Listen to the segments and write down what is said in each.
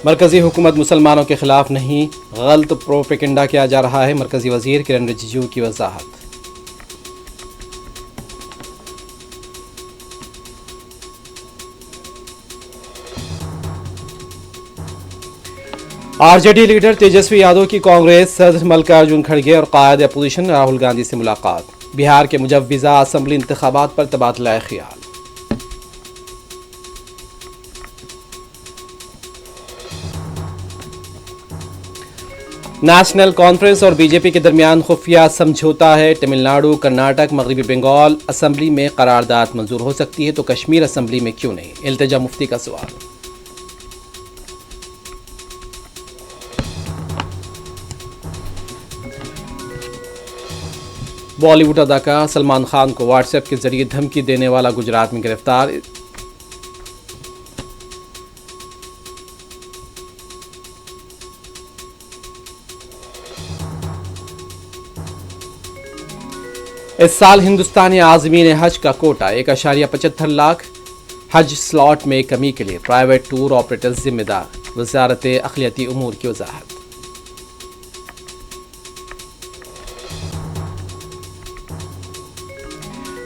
مرکزی حکومت مسلمانوں کے خلاف نہیں، غلط پروپیگنڈا کیا جا رہا ہے، مرکزی وزیر کرن رجیجو کی وضاحت۔ R J D leader Tejashwi Yadav کی کانگریس صدر ملکارجن کھڑگے اور قائد اپوزیشن راہل گاندھی سے ملاقات، بہار کے مجوزہ اسمبلی انتخابات پر تبادلہ خیال۔ نیشنل کانفرنس اور بی جے پی کے درمیان خفیہ سمجھوتا ہے، تمل ناڈو، کرناٹک، مغربی بنگال اسمبلی میں قرارداد منظور ہو سکتی ہے تو کشمیر اسمبلی میں کیوں نہیں؟ التجا مفتی کا سوال۔ بالی ووڈ اداکار سلمان خان کو واٹس ایپ کے ذریعے دھمکی دینے والا گجرات میں گرفتار۔ اس سال ہندوستانی عازمین حج کا کوٹا 1.75 لاکھ، حج سلاٹ میں کمی کے لیے پرائیویٹ ٹور آپریٹرز ذمہ دار، وزارت اقلیتی امور کی وضاحت۔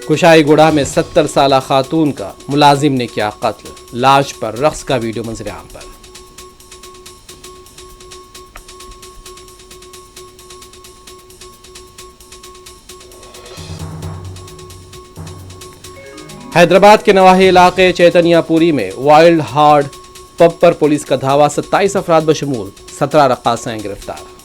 کشائی گوڑہ میں 70 سالہ خاتون کا ملازم نے کیا قتل، لاش پر رقص کا ویڈیو منظر عام پر۔ حیدرآباد کے نواحی علاقے چیتنیا پوری میں وائلڈ ہارٹ پب پر پولیس کا دھاوا، 27 افراد بشمول 17 رقاصیں گرفتار۔